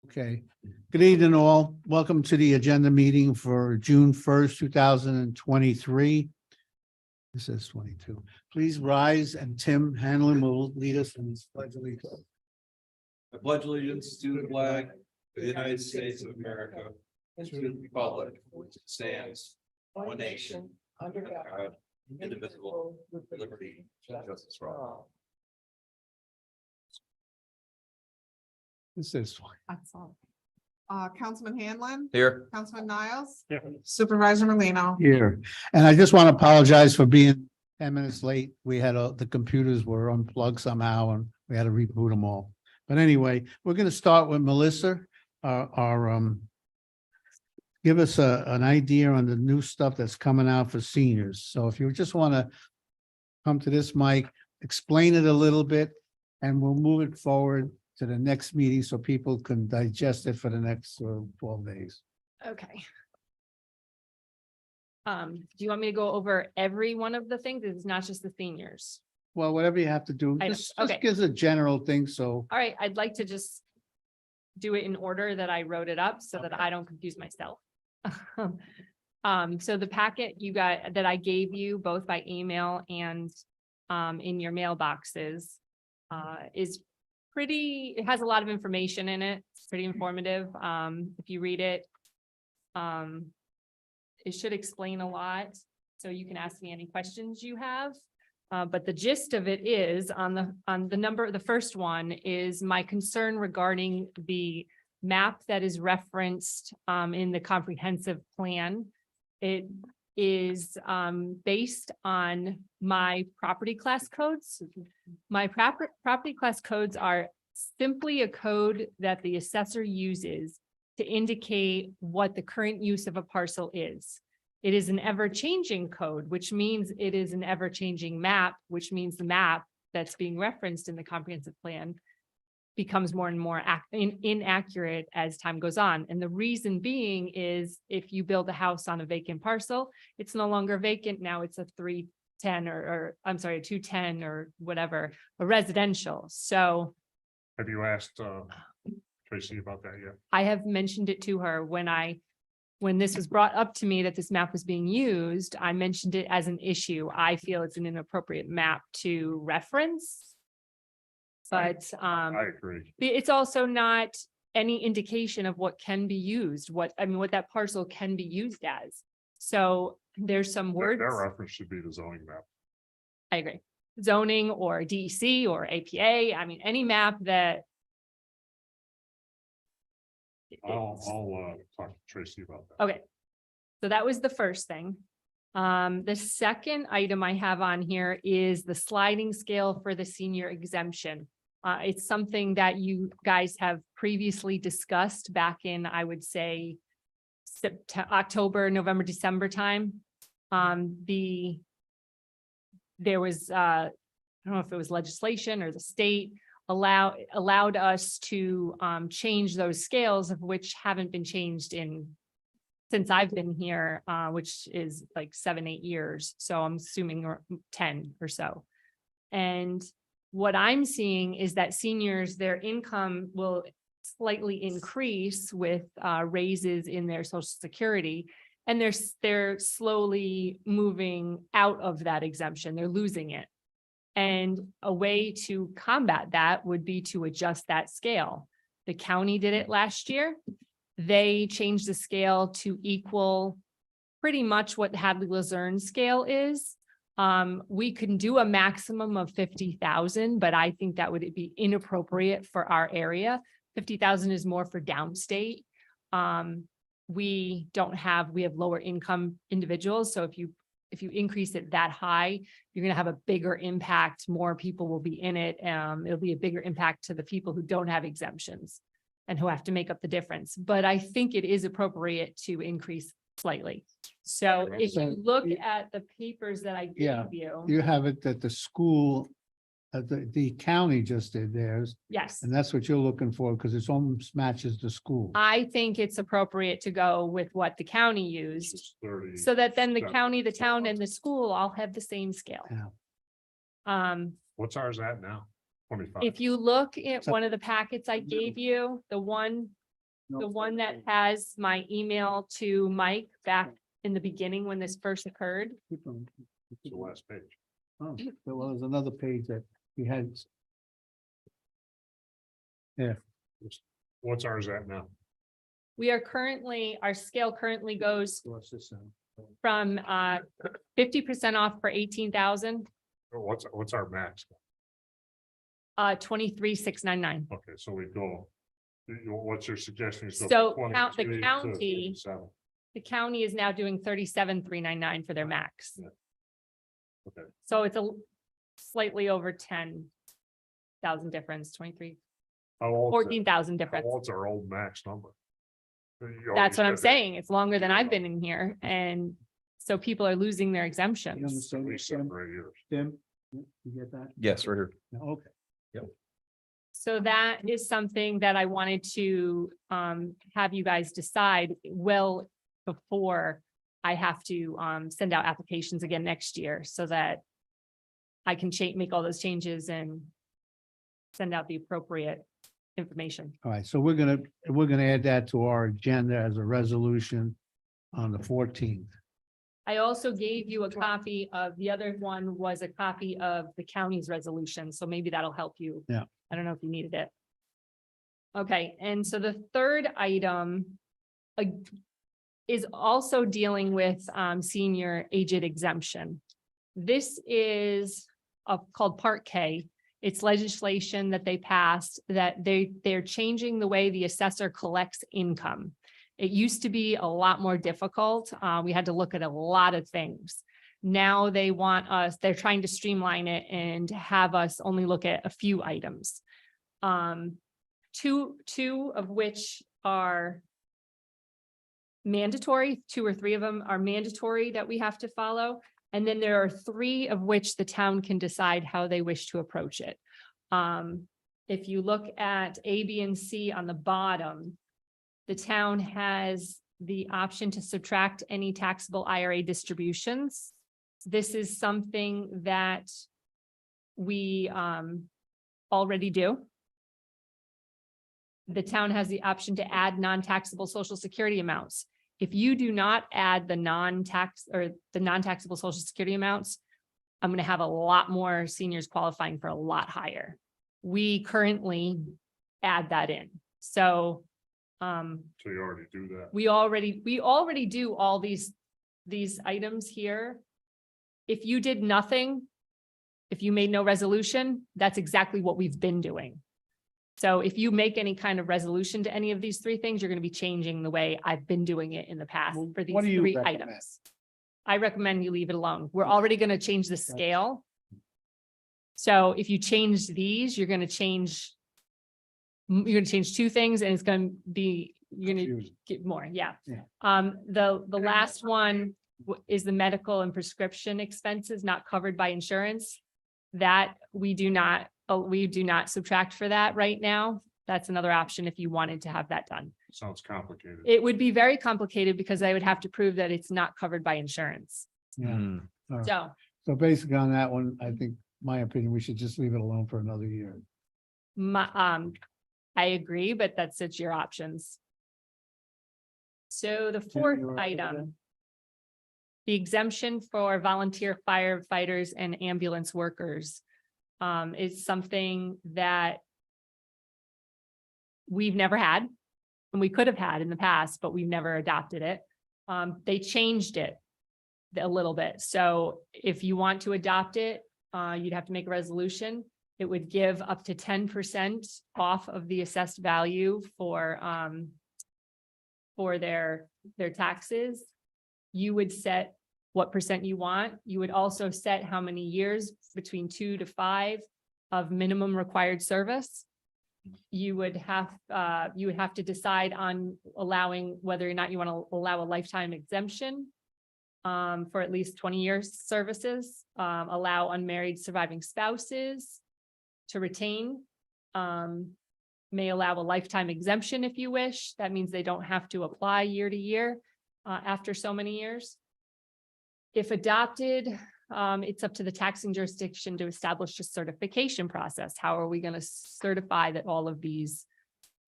Okay, good evening all. Welcome to the agenda meeting for June 1st, 2023. This is 22. Please rise and Tim Hanlon will lead us in this pledge of allegiance. I pledge allegiance to the flag of the United States of America and to the republic which stands one nation under God, indivisible, with liberty and justice for all. This is Excellent. Councilman Hanlon, Here. Councilman Niles, Supervisor Molino. here. And I just want to apologize for being 10 minutes late. We had the computers were unplugged somehow and we had to reboot them all. But anyway, we're going to start with Melissa, give us an idea on the new stuff that's coming out for seniors. So if you just want to come to this mic, explain it a little bit, and we'll move it forward to the next meeting so people can digest it for the next 12 days. Okay. Do you want me to go over every one of the things? It's not just the seniors. Well, whatever you have to do, I know. just Okay. gives a general thing, so. All right, I'd like to just do it in order that I wrote it up so that I don't confuse myself. So the packet you got that I gave you both by email and in your mailboxes is pretty, it has a lot of information in it. It's pretty informative. If you read it, it should explain a lot. So you can ask me any questions you have. But the gist of it is on the number, the first one is my concern regarding the map that is referenced in the comprehensive plan. It is based on my property class codes. My property class codes are simply a code that the assessor uses to indicate what the current use of a parcel is. It is an ever-changing code, which means it is an ever-changing map, which means the map that's being referenced in the comprehensive plan becomes more and more inaccurate as time goes on. And the reason being is if you build a house on a vacant parcel, it's no longer vacant. Now it's a 310 or I'm sorry, a 210 or whatever, a residential. So Have you asked Tracy about that yet? I have mentioned it to her when this was brought up to me that this map was being used, I mentioned it as an issue. I feel it's an inappropriate map to reference. But I agree. it's also not any indication of what can be used, what that parcel can be used as. So there's some words. That reference should be the zoning map. I agree. Zoning or DEC or APA. I mean, any map that. I'll talk to Tracy about that. Okay. So that was the first thing. The second item I have on here is the sliding scale for the senior exemption. It's something that you guys have previously discussed back in, I would say, October, November, December time. There was, I don't know if it was legislation or the state allowed us to change those scales, of which haven't been changed since I've been here, which is like 7-8 years. So I'm assuming 10 or so. And what I'm seeing is that seniors, their income will slightly increase with raises in their Social Security, and they're slowly moving out of that exemption. They're losing it. And a way to combat that would be to adjust that scale. The county did it last year. They changed the scale to equal pretty much what Hadley Luzerne scale is. We can do a maximum of 50,000, but I think that would be inappropriate for our area. 50,000 is more for downstate. We have lower income individuals. So if you increase it that high, you're going to have a bigger impact. More people will be in it. It'll be a bigger impact to the people who don't have exemptions and who have to make up the difference. But I think it is appropriate to increase slightly. So if you look at the papers that I gave you. You have it that the school, the county just did theirs, Yes, and that's what you're looking for because it's almost matches the school. I think it's appropriate to go with what the county used. It's 30. So that then the Yeah. county, the town and the school all have the same scale. Yeah. What's ours at now? 25. If you look at So- one of the packets I gave you, the one The one that has my email to Mike back in the beginning when this first occurred. Keep 'em. It's the last page. Oh, well, there's another page that he had. What's ours at now? We are currently, our scale currently goes What's this, from 50% off for 18,000, Or what's our max? 23,699. Okay, so we go. What's your suggestion? So, from count- the 23 to county- 57. The county is now doing 37,399 for their max. Yeah. Okay. So it's a slightly over 10,000 difference, 23, How old? 14,000 How difference. old's our old max number? You already That's what I'm said that. saying. It's longer than I've been in here, and so people are losing their You exemptions. understand, At least 7 Tim? or 8 years. Tim, you get that? Yes, right here. Okay. So that is something that I wanted to have you guys decide well before I have to send out applications again next year, so that I can make all those changes and send out the appropriate information. All right, so we're gonna add that to our agenda as a resolution on the 14th. I also gave you a copy of, the other one was a copy of the county's resolution, so maybe that'll help you. Yeah. I don't know if you needed it. Okay, and so the third item is also dealing with senior aged exemption. This is called Part K. It's legislation that they passed that they're changing the way the assessor collects income. It used to be a lot more difficult. We had to look at a lot of things. Now they're trying to streamline it and have us only look at a few items. Two of which are mandatory, 2 or 3 of them are mandatory that we have to follow. And then there are 3 of which the town can decide how they wish to approach it. If you look at A, B, and C on the bottom, the town has the option to subtract any taxable IRA distributions. This is something that we already do. The town has the option to add non-taxable social security amounts. If you do not add the non-taxable social security amounts, I'm going to have a lot more seniors qualifying for a lot higher. We currently add that in. So So you already do that. we already do all these items here. If you did nothing, if you made no resolution, that's exactly what we've been doing. So if you make any kind of resolution to any of these 3 things, you're going to be changing the way I've been doing it in the past Well, for these what do you 3 recommend? items. I recommend you leave it alone. We're already going to change the scale. So if you change these, you're going to change 2 things, and it's going to be, you're going to Confusing. get more, yeah. Yeah. The last one is the medical and prescription expenses not covered by insurance. That we do not subtract for that right now. That's another option if you wanted to have that done. Sounds complicated. It would be very complicated because I would have to prove that it's not covered by insurance. Yeah, all right. So basically on that one, I think, my opinion, we should just leave it alone for another year. I agree, but that's such your options. So the Tim, 4th you all right with that? item. The exemption for volunteer firefighters and ambulance workers is something that we've never had, and we could have had in the past, but we've never adopted it. They changed it a little bit. So if you want to adopt it, you'd have to make a resolution. It would give up to 10% off of the assessed value for their taxes. You would set what percent you want. You would also set how many years, between 2 to 5 of minimum required service. You would have to decide on allowing whether or not you want to allow a lifetime exemption for at least 20 years services, allow unmarried surviving spouses to retain, may allow a lifetime exemption if you wish. That means they don't have to apply year to year after so many years. If adopted, it's up to the taxing jurisdiction to establish a certification process. How are we going to certify that all of these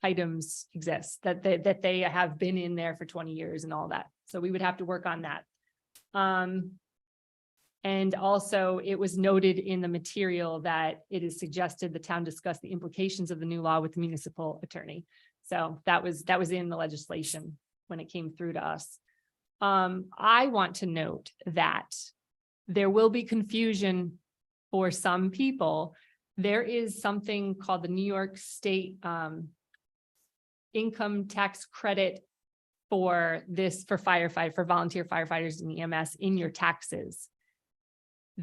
items exist, that they have been in there for 20 years and all that. So we would have to work on that. And also it was noted in the material that it is suggested the town discuss the implications of the new law with the municipal attorney. So that was in the legislation when it came through to us. I want to note that there will be confusion for some people. There is something called the New York State income tax credit for volunteer firefighters and EMS in your taxes.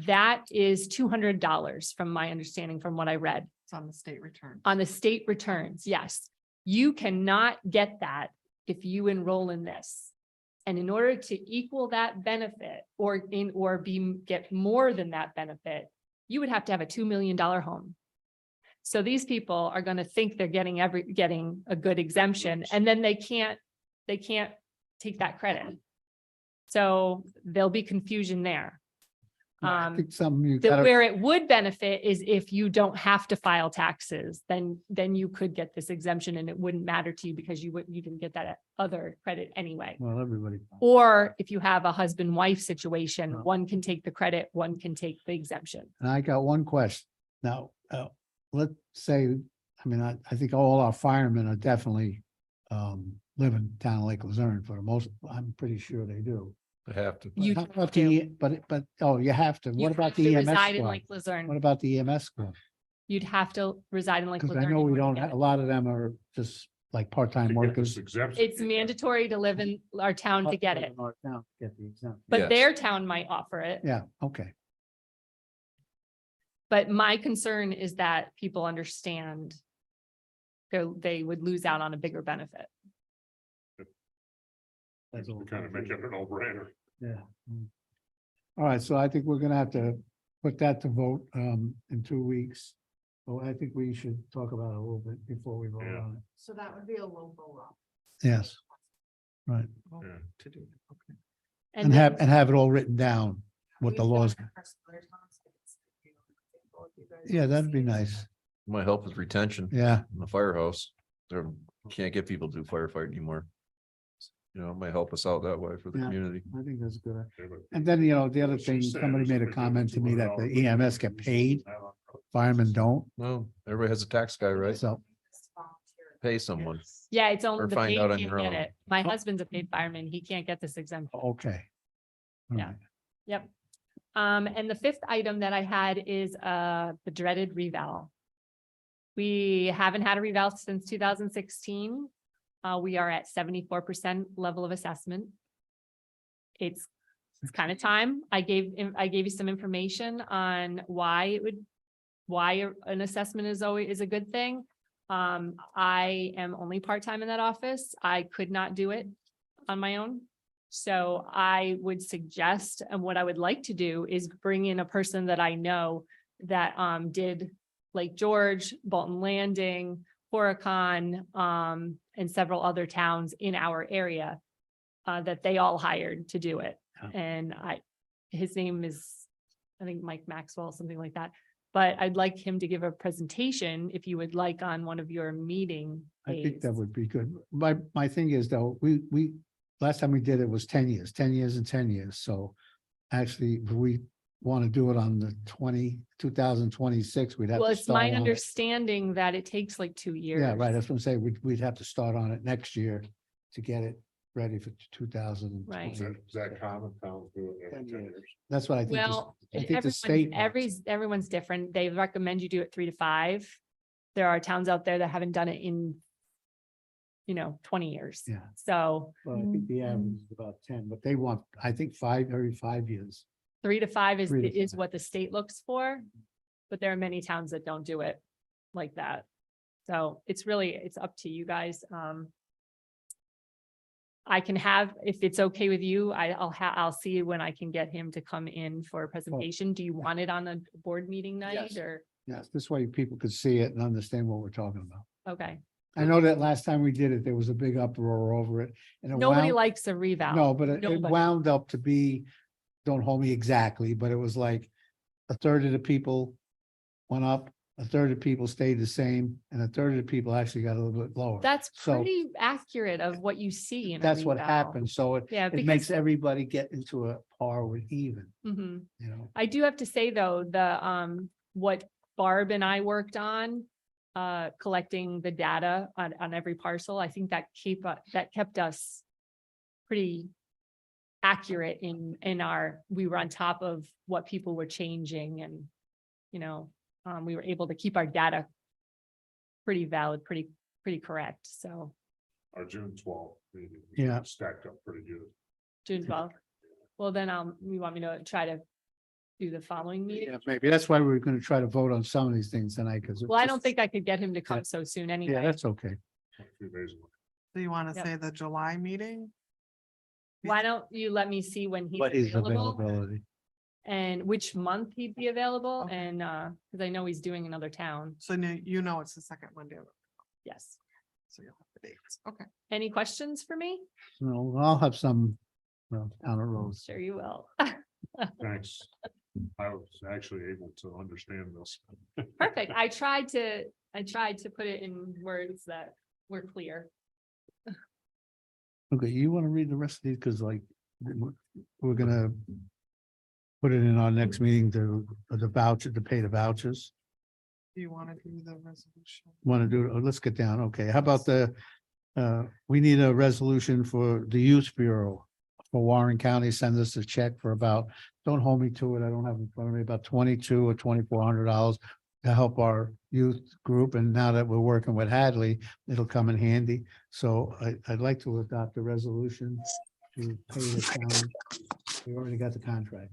That is $200 from my understanding, from what I read. It's on the state return. On the state returns, yes. You cannot get that if you enroll in this. And in order to equal that benefit get more than that benefit, you would have to have a $2 million home. So these people are going to think they're getting a good exemption, and then they can't take that credit. So there'll be confusion there. I think something you gotta, Where it would benefit is if you don't have to file taxes, then you could get this exemption and it wouldn't matter to you because you didn't get that other credit anyway. well, everybody. Or if you have a husband-wife situation, one can take the credit, one can take the exemption. And I got one question. Now, let's say, I mean, I think all our firemen are definitely living down in Lake Luzerne for the most, I'm pretty sure they do. They have to. You How have about to. oh, you have to. You What about have to the EMS reside in squad? Lake Luzerne. What about the EMS squad? You'd have to reside in Lake Because Luzerne. I know in we order to don't, get a it. lot of them are just like part-time To get workers. this exemption. It's mandatory to live in our town to get it, Our town to Get the exemption. but Yes. their town might offer it. Yeah, okay. But my concern is that people understand they would lose out on a bigger benefit. That's all. To kind of make it a no-brainer. Yeah. All right, so I think we're gonna have to put that to vote in 2 weeks. So I think we should talk about it a little bit before we vote Yeah. on it. So that would be a local law. Yes. Right, Yeah. and then- have it all written down, what the laws. Yeah, that'd be nice. Might help with retention Yeah, in the firehouse. There can't get people to do firefight anymore. You know, it might help us out that way for the Yeah. community. I think that's good. Yeah, but And then, you know, the other she thing, said somebody is made a we do comment to me that the $200 EMS get paid, firemen don't, No, everybody has a tax guy, right? so. Pay someone. Yeah, it's only Or the find paid out on can't your get own. it. My husband's a paid fireman. He can't get this exemption. Okay. All Yeah. right. Yep. And the fifth item that I had is the dreaded reval. We haven't had a reval since 2016. We are at 74% level of assessment. It's kind of time. I gave you some information on why an assessment is a good thing. I am only part-time in that office. I could not do it on my own. So I would suggest, and what I would like to do is bring in a person that I know that did Lake George, Bolton Landing, Horicon, and several other towns in our area that they all hired to do it. Yeah. And his name is, I think Mike Maxwell, something like that. But I'd like him to give a presentation if you would like on one of your meeting I think that days. would be good. My thing is though, we, last time we did it was 10 years and 10 years. So actually, if we want to do it on the 2026, we'd have Well, to it's my start on it. understanding that it takes like 2 years. Yeah, right. That's what I'm saying. We'd have to start on it next year to get it ready for 2000. Right. Is that common towns do it every 10 years? That's what I think. Well, I think the state. wants. everyone's different. They recommend you do it 3 to 5. There are towns out there that haven't done it in 20 years. Yeah. So Well, I think the average is about 10, but they want, I think every 5 years. 3 to 5 is 3 to is 5. what the state looks for. But there are many towns that don't do it like that. So it's up to you guys. I can have, if it's okay with you, I'll see when I can get him to come in for a presentation. Do you want it on a board meeting night Yes. or? Yes, this way people could see it and understand what we're talking about. Okay, I know that last time we did it, there was a big uproar over it. And it nobody wound- likes a revow. No, but it Nobody. wound up to be, don't hold me exactly, but it was like a third of the people went up a third of people stayed the same, and a third of the people actually got a little bit lower. That's So- pretty accurate of what you see in a That's what reval. happened. So Yeah, it makes because everybody get into a par with even, Mhm. you know? I do have to say, though, what Barb and I worked on, collecting the data on every parcel, I think that kept us pretty accurate in we were on top of what people were changing and, you know, we were able to keep our data pretty valid, pretty correct. So Our June 12th meeting. Yeah. Stacked up pretty good. June 12th. Well, then, you want me to try to do the following meeting? Yeah, maybe that's why we're gonna try to vote on some of these things tonight, because. Well, I don't think I could get him to come Yeah. so soon Yeah, anyway. that's okay. A few days ago. Do you want to Yep. say the July meeting? Why don't you let me see when he's What is available availability? and which month he'd be available Okay. and, because I know he's doing another town. So you know it's the second Monday, Yes. so you'll have the dates. Okay. Any questions for me? No, I'll have some, well, down the road. Sure you will. Thanks. I was actually able to understand this. Perfect. I tried to put it in words that were clear. Okay, you want to read the rest of these? Because like, we're gonna put it in our next meeting to pay the vouchers. Do you want to do the resolution? Want to do, let's get down. Okay, how about we need a resolution for the Youth Bureau for Warren County. Send us a check for about, don't hold me to it, I don't have it in front of me, about $2,200 or $2,400 to help our youth group. And now that we're working with Hadley, it'll come in handy. So I'd like to adopt a resolution to pay the county. We already got the contract.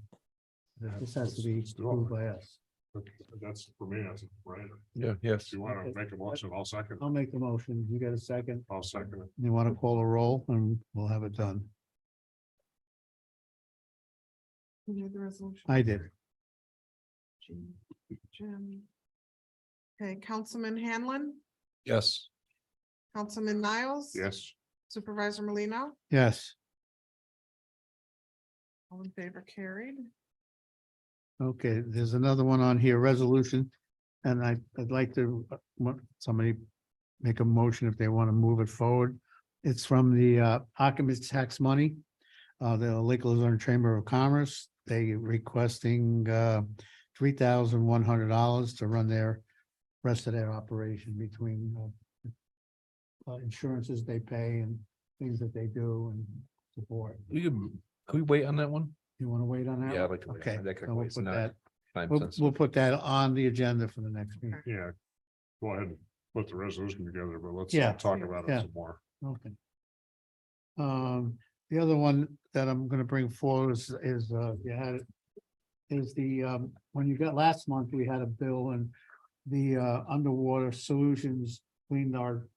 This has to be approved by us. That's for me, that's right. Yeah, yes. If you want to make a motion, I'll second. I'll make the motion. You got a second? I'll second it. You want to call a roll and we'll have it done. Who did the resolution? I did. Jim. Okay, Councilman Hanlon, Yes. Councilman Niles. Yes. Supervisor Molino, Yes. all in favor carried. Okay, there's another one on here, resolution. And I'd like to, somebody make a motion if they want to move it forward. It's from the occupancy tax money. The Lake Luzerne Chamber of Commerce, they requesting $3,100 to run their rest of their operation between insurances they pay and things that they do and support. Can we wait on that one? You want to wait on that? Yeah, I'd one? like to wait on Okay, that. That could so we'll wait. put No. that, Time we'll sensitive. put that on the agenda for the next meeting. Yeah. Go ahead and put the resolution together, but let's Yeah. talk about Yeah. it some more. Okay. The other one that I'm gonna bring forward is you had it. Is when you got last month, we had a bill and the underwater solutions cleaned our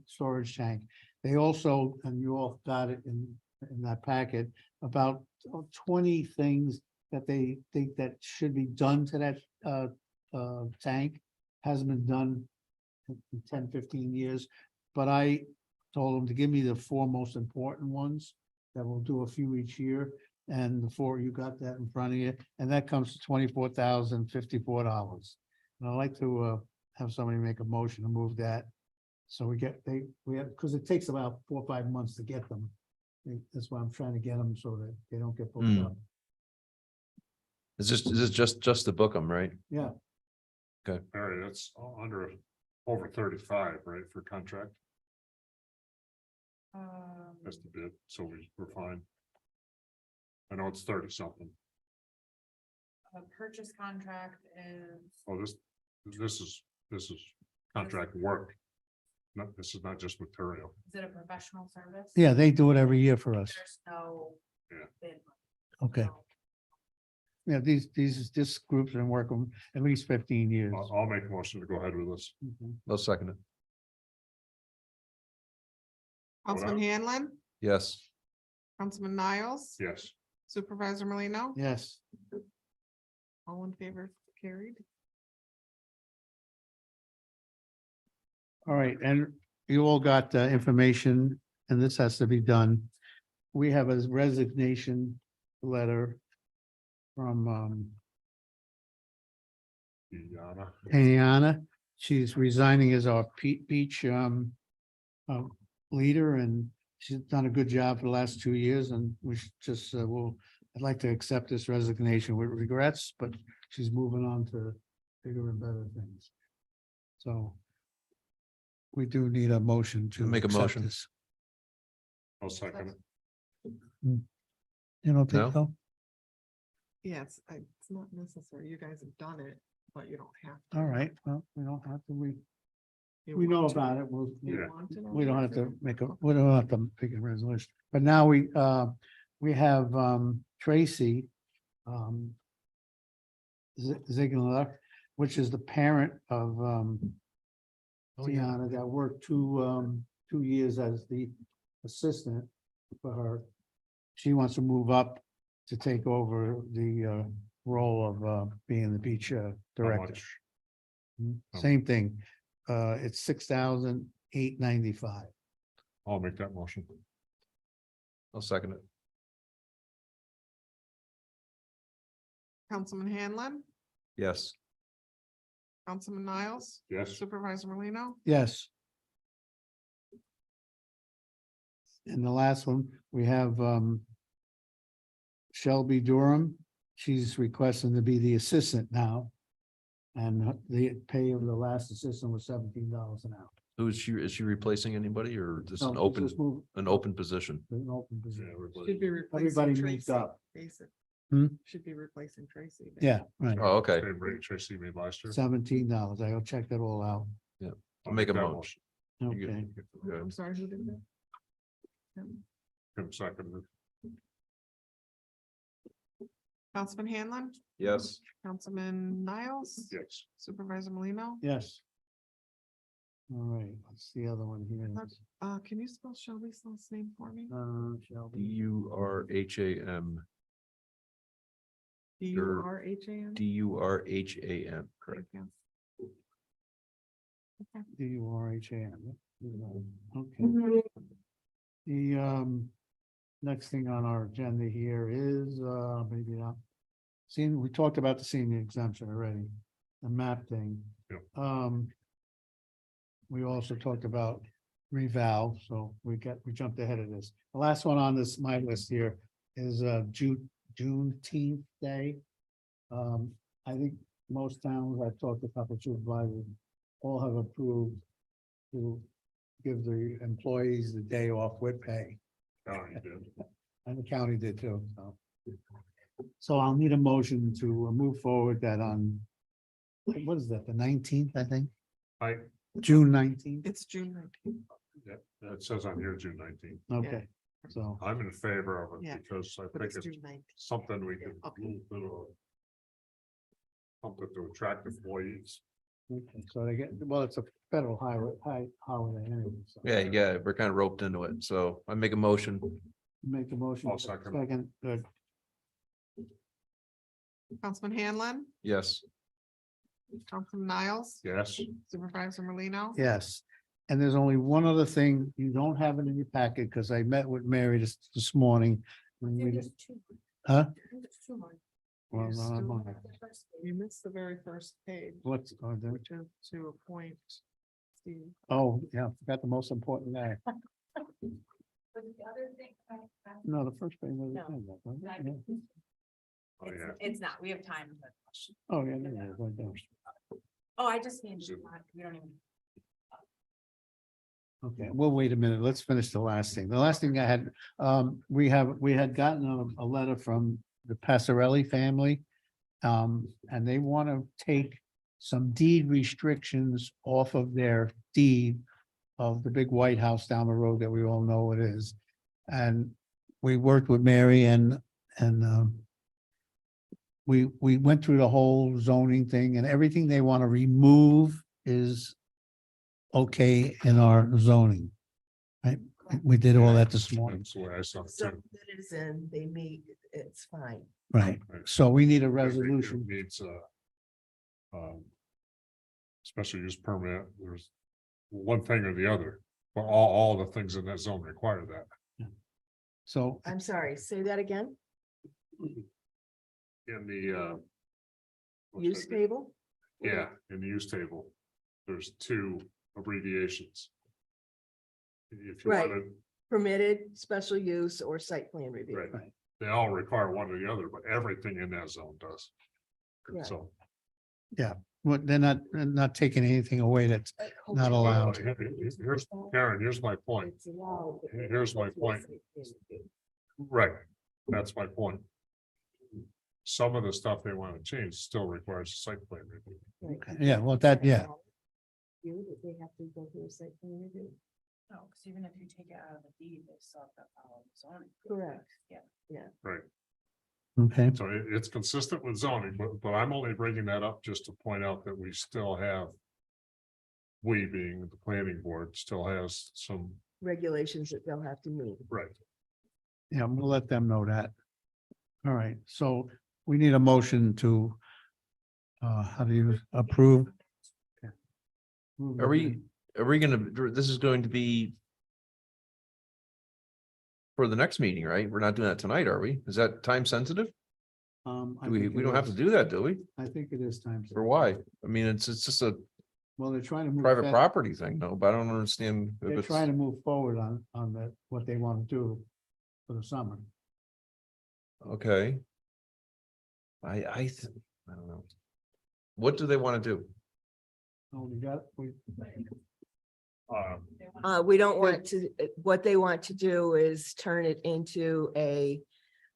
storage tank. They also, and you all got it in that packet, about 20 things that they think that should be done to that tank. Hasn't been done in 10, 15 years, but I told them to give me the 4 most important ones that we'll do a few each year. And the 4, you got that in front of you, and that comes to $24,054. And I'd like to have somebody make a motion to move that. So we have, because it takes about 4 or 5 months to get them. That's why I'm trying to get them so that they don't get booked up. Is this just to book them, right? Yeah, All right, that's under over 35, right, for contract? That's the bid, so we're fine. I know it's 30 something. A purchase contract is, Oh, this is contract work. No, this is not just material. is it a professional service? yeah, they do it every year for us. There's no. Yeah. bid. Okay. So, Yeah, this group's been working at least 15 years. I'll make a motion to go ahead with this. Mhm. No second it. Councilman Hanlon, Yes. Councilman Niles. Yes. Supervisor Molino, Yes. all in favor carried. All right, and you all got information, and this has to be done. We have a resignation letter from The Yana. Tatiana. She's resigning as our beach leader, and she's done a good job for the last 2 years, and we should just I'd like to accept this resignation with regrets, but she's moving on to bigger and better things. So we do need a motion to Make a accept motion. this. I'll second it. You don't think No? so? Yeah, it's not necessary. You guys have done it, but you don't have. to. All right, well, we don't have to, You we know want to? about it, You Yeah. want to know we don't have about to it? we don't have to make a resolution, but now we have Tracy. Ziegler, which is the parent of Tiana, that worked 2 years as the assistant for her. She wants to move up to take over the role of being the beach How director. much? Same thing. It's $6,895. I'll make that motion. I'll second it. Councilman Hanlon, Yes. Councilman Niles, Yes, Supervisor Molino, Yes. And the last one, we have Shelby Durham. She's requesting to be the assistant now. And the pay of the last assistant was $17 an hour. Who is she replacing anybody or this No, an she open, just moved an open position? to an open yeah, position. everybody. should be replacing Everybody moved Tracy. up. Basic. Hmm? Should be replacing Tracy. Yeah, right. Oh, okay. Same rate Tracy made last year. $17. I'll check that all out. I'll make a that motion. You Okay. get- I'm sorry, who did that? Kim seconded. Councilman Hanlon, Yes. Councilman Niles, Yes, Supervisor Molino. Yes. All right, what's the other one here? Can you spell Shelby's last name for me? Shelby. DURHAM, DURHAM? DURHAM, correct. DURHAM. Okay. The next thing on our agenda here is maybe not. We talked about the senior exemption already, the map thing. Yep. We also talked about reval, so we jumped ahead of this. The last one on my list here is Juneteenth Day. I think most towns, I've talked to a couple of supervisors, all have approved to give the employees the day off with pay, county did. and the county did too, so I'll need a motion to move forward that on, what is that, the 19th, I think, June 19th, It's June 19th. Yeah, it says on here June 19th. okay, so. I'm in favor of it Yeah, because I But think it's it's June 19th. something we can Okay. do. Something to attract employees. Okay, so they get, well, it's a federal holiday anyway. So. Yeah, we're kind of roped into it, so I make a motion. Make a motion. I'll second. Second, good. Councilman Hanlon, Yes. Councilman Niles, Yes, Supervisor Molino. Yes, and there's only one other thing, you don't have it in your packet, because I met with Mary this morning. when we- Huh? Well, You no, I'm still on have it. the first- You missed the very first page, What's, which is to appoint Steve. yeah, forgot the most important guy. No, the first page. was- No. Yeah. oh, yeah. It's not, we have time. Oh, yeah, there it is, right there. Oh, I just need to, we don't even. Okay, well, wait a minute, let's finish the last thing. The last thing I had, we had gotten a letter from the Passarelli family. And they want to take some deed restrictions off of their deed of the big White House down the road that we all know it is. And we worked with Mary and we went through the whole zoning thing, and everything they want to remove is okay in our zoning. Right? We did all that this morning, That's the way I saw it So too. that is in, they meet, it's fine. right? So we need a It resolution. Needs special use permit, there's one thing or the other, but all the things in that zone require that. So I'm sorry, say that again, In the. use table? Yeah, in the use table, there's two abbreviations. If you Right. want Permitted, special use, or site plan to, review. right, they all require one or the other, but everything in that zone does. Right. So. Well, they're not taking anything away that's not well, allowed. Here's, Karen, here's my point. It's allowed, but they Here's have my to do a point. site plan review. Right, that's my point. Some of the stuff they want to change still requires a site plan review. Right. Yeah, well, that, yeah, You, that they have to go through a site plan review. No, because even if you take it out of the deed, they still have to follow the zoning. Correct. Yeah. Right, okay, so it's consistent with zoning, but I'm only bringing that up just to point out that we still have. We being the planning board still has some, Regulations that they'll have to meet. right, yeah, we'll let them know that. All right, so we need a motion to how do you approve? Are we gonna, this is going to be for the next meeting, right? We're not doing that tonight, are we? Is that time sensitive? I We think it don't have to is. do that, do we? I think it is time. Or why? I mean, it's just a Well, they're trying to move. private that- property thing, no, but I don't understand. if They're it's- trying to move forward on that, what they want to do for the summer. Okay. I don't know. What do they want to do? Oh, we got, we, We don't want to, what they want to do is turn it into a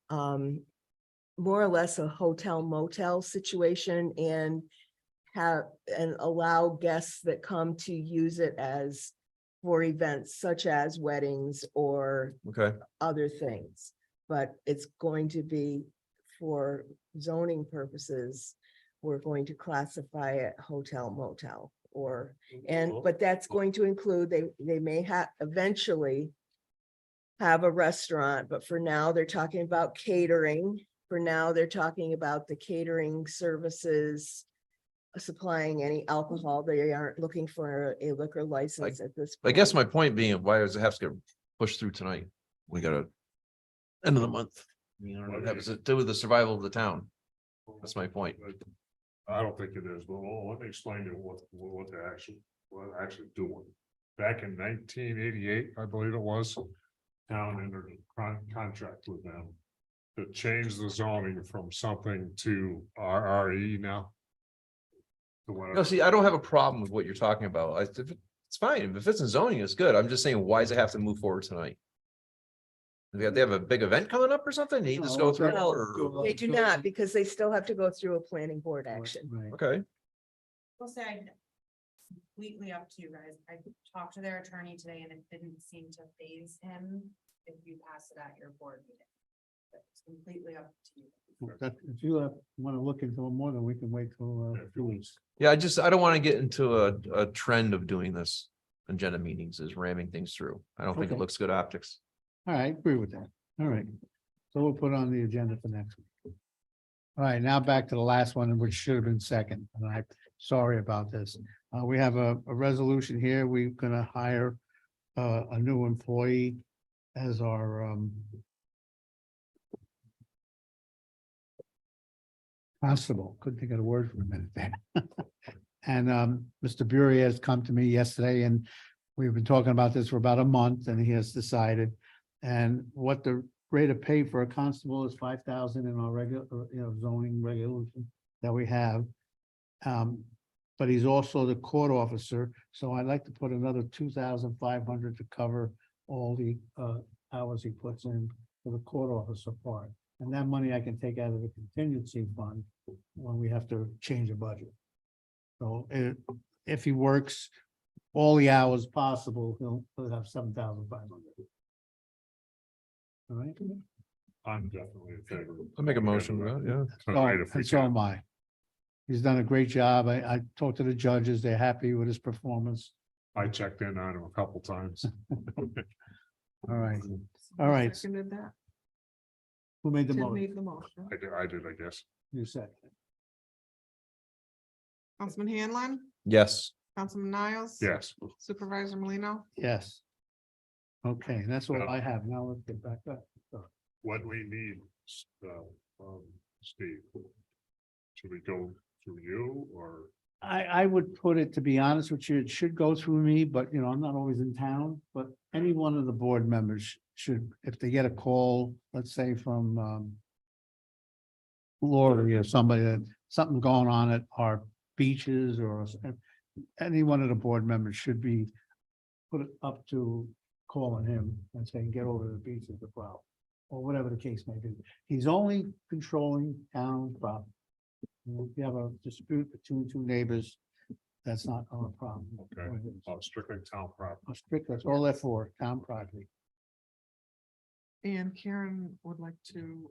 more or less a hotel motel situation and allow guests that come to use it as for events such as weddings or Okay, other things. But it's going to be for zoning purposes, we're going to classify it hotel motel or, but that's going to include, they may have eventually have a restaurant, but for now they're talking about catering. For now, they're talking about the catering services supplying any alcohol. They aren't looking for a liquor license at this. I guess point. my point being, why does it have to get pushed through tonight? We gotta end of the month. You know, that has to do with the survival of the town. That's my point. I don't think it is, but let me explain to you what they're actually doing. Back in 1988, I believe it was, town entered a contract with them to change the zoning from something to RRE now. To No, whatever. see, I don't have a problem with what you're talking about. It's fine. If it's in zoning, it's good. I'm just saying, why does it have to move forward tonight? They have a big event coming up or something? They just go No, through it, no, or- They do not, because they still have to go through a planning board action. Right. Okay, We'll say completely up to you guys. I talked to their attorney today and it didn't seem to phase him if you pass it at your board meeting. But it's completely up to you. That, if you want to look into it more, then we can wait till 2 weeks. yeah, I don't want to get into a trend of doing this. Agenda meetings is ramming things through. I don't think it Okay. looks good optics. All right, agree with that. All right. So we'll put on the agenda for next week. All right, now back to the last one, which should have been second, and I'm sorry about this. We have a resolution here. We're gonna hire a new employee as our constable. Couldn't think of the word for a minute there. And Mr. Burry has come to me yesterday and we've been talking about this for about a month and he has decided. And what the rate of pay for a constable is 5,000 in our regular, zoning regulation that we have. But he's also the court officer, so I'd like to put another 2,500 to cover all the hours he puts in for the court officer part. And that money I can take out of the contingency fund when we have to change a budget. So if he works all the hours possible, he'll have 7,500. All right. I'm definitely in favor. I'll make a motion, yeah. Tonight, if we And so can. am I. He's done a great job. I talked to the judges. They're happy with his performance. I checked in on him a couple times. All right. All right. Seconded that. Who made the Tim motion? made the motion. I did, I guess. You said. Councilman Hanlon, Yes, Councilman Niles. Yes. Supervisor Molino. Yes. Okay, that's all I have. Now let's get back up. What we need, Steve. Should we go through you or I would put it, to be honest with you, it should go through me, but you know, I'm not always in town, but any one of the board members should, if they get a call, let's say from Lori or somebody that something going on at our beaches or any one of the board members should be put it up to calling him and saying, get over to the beach is the problem, or whatever the case may be. He's only controlling town property. If you have a dispute between two neighbors, that's not our problem. Okay, strictly town property. Strict, that's all they're for, town property. And Karen would like to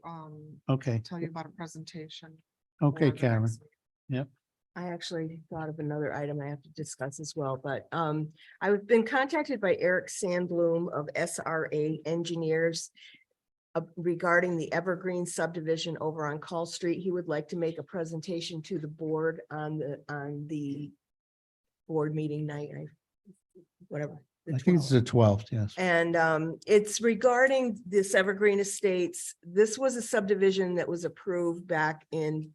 Okay, tell you about a presentation. okay, for the Karen. next meeting. I actually thought of another item I have to discuss as well, but I've been contacted by Eric Sandblum of SRA Engineers regarding the Evergreen subdivision over on Call Street. He would like to make a presentation to the board on the board meeting night, whatever. the I think it's 12th. the 12th, yes. And it's regarding this Evergreen Estates. This was a subdivision that was approved back in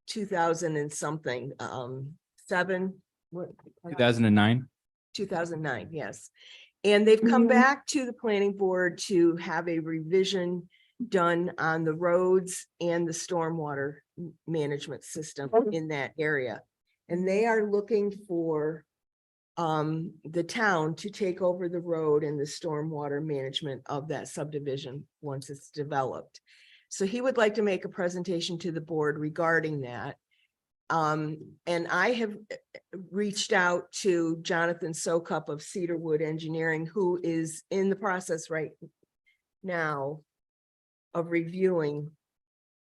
2000 and something, 2009. 2009, yes. And they've come back to the planning board to have a revision done on the roads and the stormwater management system in that area. And they are looking for the town to take over the road and the stormwater management of that subdivision once it's developed. So he would like to make a presentation to the board regarding that. And I have reached out to Jonathan Sokup of Cedarwood Engineering, who is in the process right now of reviewing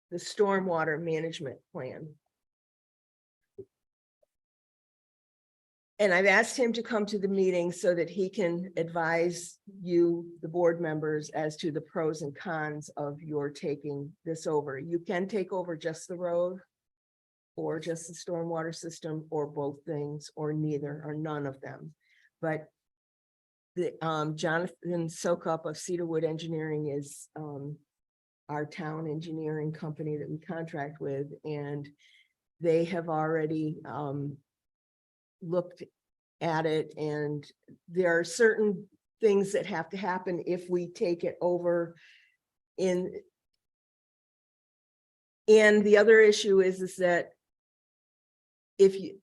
the stormwater management plan. And I've asked him to come to the meeting so that he can advise you, the board members, as to the pros and cons of your taking this over. You can take over just the road, or just the stormwater system, or both things, or neither, or none of them. But the Jonathan Sokup of Cedarwood Engineering is our town engineering company that we contract with, and they have already looked at it, and there are certain things that have to happen if we take it over and the other issue is that if you,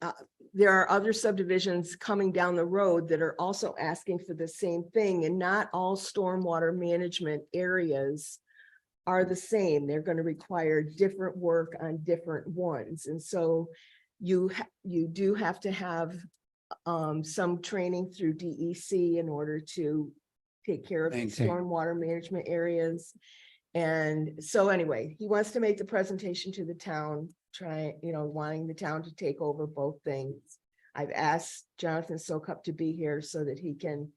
there are other subdivisions coming down the road that are also asking for the same thing, and not all stormwater management areas are the same. They're going to require different work on different ones. And so you do have to have some training through DEC in order to take care of the Maintain. stormwater management areas. And so anyway, he wants to make the presentation to the town, wanting the town to take over both things. I've asked Jonathan Sokup to be here so that he can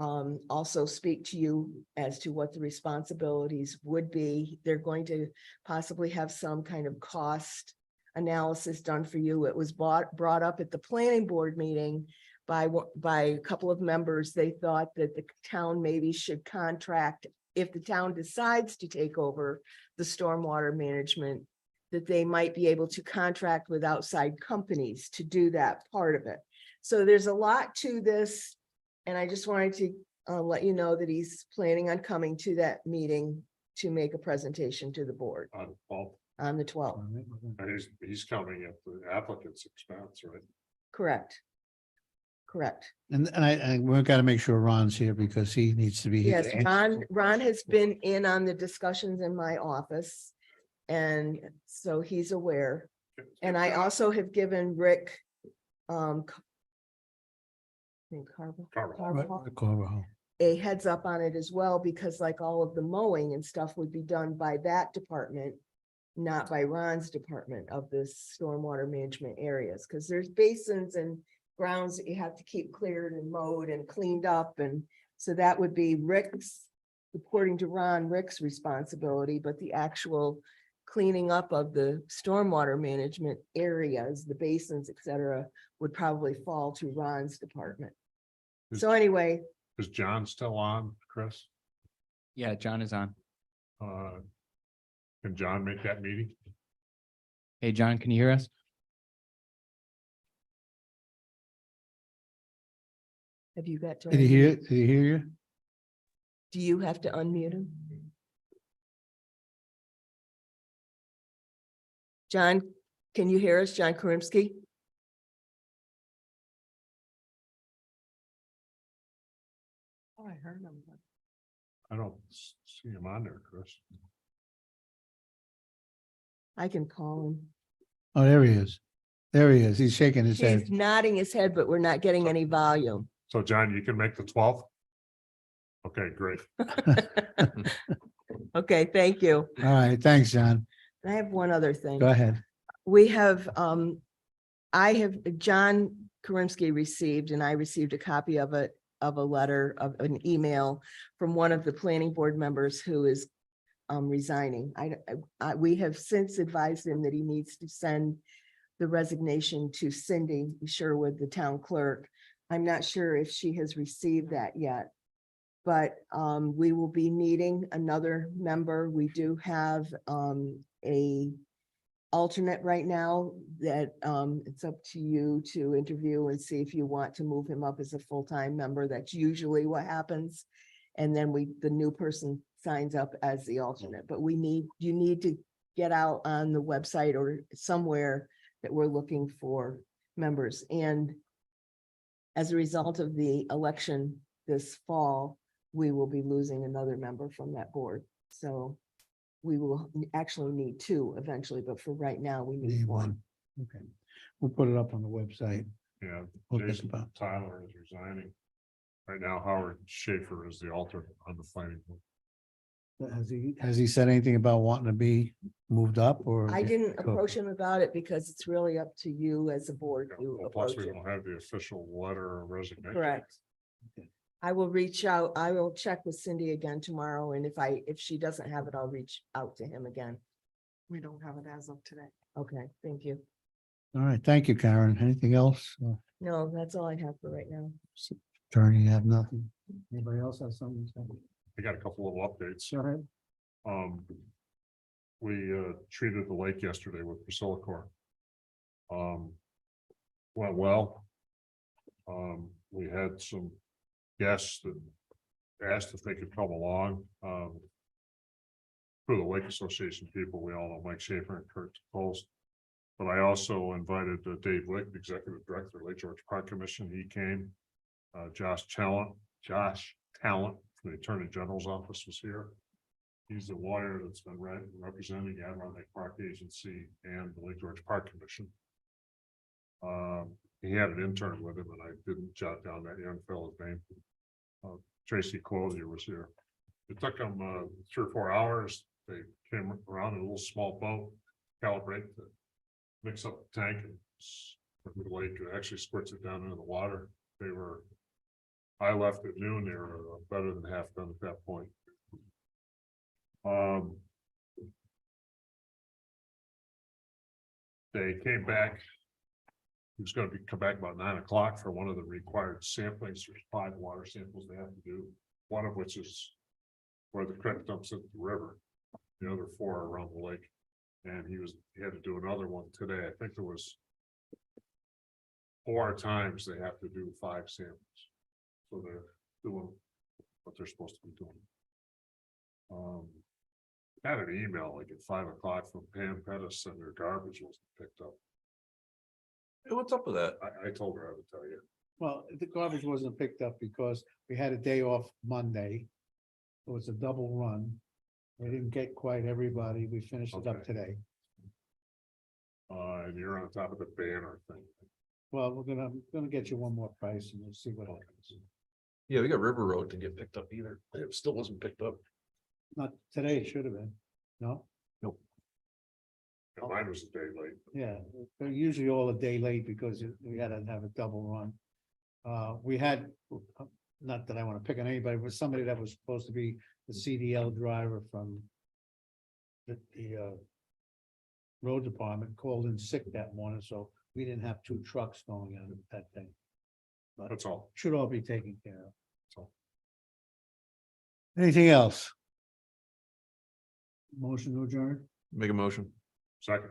also speak to you as to what the responsibilities would be. They're going to possibly have some kind of cost analysis done for you. It was brought up at the planning board meeting by a couple of members. They thought that the town maybe should contract, if the town decides to take over the stormwater management, that they might be able to contract with outside companies to do that part of it. So there's a lot to this. And I just wanted to let you know that he's planning on coming to that meeting to make a presentation to the board on the 12th. And he's coming at the applicant's expense, right? Correct. Correct. And we've got to make sure Ron's here because he needs to be here. Yes, to answer. Ron has been in on the discussions in my office. And so he's aware. And I also have given Rick Carvajal. Corvo. a heads up on it as well, because like all of the mowing and stuff would be done by that department, not by Ron's department of the stormwater management areas, because there's basins and grounds that you have to keep cleared and mowed and cleaned up. And so that would be Rick's, according to Ron, Rick's responsibility, but the actual cleaning up of the stormwater management areas, the basins, et cetera, would probably fall to Ron's department. So anyway, Is John still on, Chris? Yeah, John is on. Can John make that meeting? Hey, John, can you hear us? Have you got to? Did he hear, did he hear you? Do you have to unmute him? John, can you hear us? John Karimsky? Oh, I heard him. but- I don't see him on there, Chris. I can call him. Oh, there he is. There he is. He's shaking his head. He's nodding his head, but we're not getting any volume. So John, you can make the 12th? Okay, great. Okay, thank you. All right, thanks, John. I have one other thing. Go ahead. We have, John Karimsky received, and I received a copy of it, of a letter, of an email from one of the planning board members who is resigning. We have since advised him that he needs to send the resignation to Cindy Sherwood, the town clerk. I'm not sure if she has received that yet. But we will be needing another member. We do have a alternate right now that it's up to you to interview and see if you want to move him up as a full-time member. That's usually what happens. And then the new person signs up as the alternate, but you need to get out on the website or somewhere that we're looking for members. And as a result of the election this fall, we will be losing another member from that board. So we will actually need two eventually, but for right now, we need Need one. one. Okay. We'll put it up on the website. Yeah, We'll get Jason about- Tyler is resigning. Right now, Howard Schaefer is the alternate on the planning board. Has he said anything about wanting to be moved up or? I didn't approach him about it because it's really up to you as a board to Well, Plus, approach we it. don't have the official letter of resignation. Correct. I will reach out. I will check with Cindy again tomorrow, and if she doesn't have it, I'll reach out to him again. We don't have it as of today. Okay, thank you. All right, thank you, Karen. Anything else? No, that's all I have for right now. Attorney, you have nothing? Anybody else have something to say? I got a couple of updates. Go ahead. We treated the lake yesterday with Priscillacor. Went well. We had some guests that asked if they could come along. For the Lake Association people, we all know Mike Schaefer and Kurt Post. But I also invited Dave Lick, the Executive Director, of Lake George Park Commission. He came. Josh Talent from the Attorney General's office was here. He's a lawyer that's been representing the Adirondack Lake Park Agency and the Lake George Park Commission. He had an intern with him, and I didn't jot down that young fellow's name. Tracy Closier was here. It took them 3 or 4 hours. They came around in a little small boat, calibrate, mix up the tank, and the lake actually squirts it down into the water. I left at noon. They were better than half done at that point. They came back. He was going to come back about 9 o'clock for one of the required samplings. There's 5 water samples they have to do. One of which is where the creek dumps into the river. The other 4 are around the lake. And he had to do another one today. I think there was 4 times they have to do 5 samples. So they're doing what they're supposed to be doing. Got an email like at 5 o'clock from Pam Pettis and their garbage wasn't picked up. Hey, what's up with that? I told her I would tell you. Well, the garbage wasn't picked up because we had a day off Monday. It was a double run. We didn't get quite everybody. We finished it up Okay. today. And you're on top of the banner thing. Well, we're gonna get you one more price and we'll see what happens. Yeah, we got River Road to get picked up either. It still wasn't picked up. Not today, it should have been. No? Mine was a day late. Yeah, they're usually all a day late because we had to have a double run. We had, not that I want to pick on anybody, but somebody that was supposed to be the CDL driver from the road department called in sick that morning, so we didn't have 2 trucks going on that thing. But That's all. should all be taken care of. So. Anything else? Motion to adjourn? Make a motion. Second.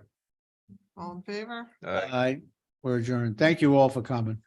All in favor? Uh, Aye, we're adjourned. Thank you all for coming.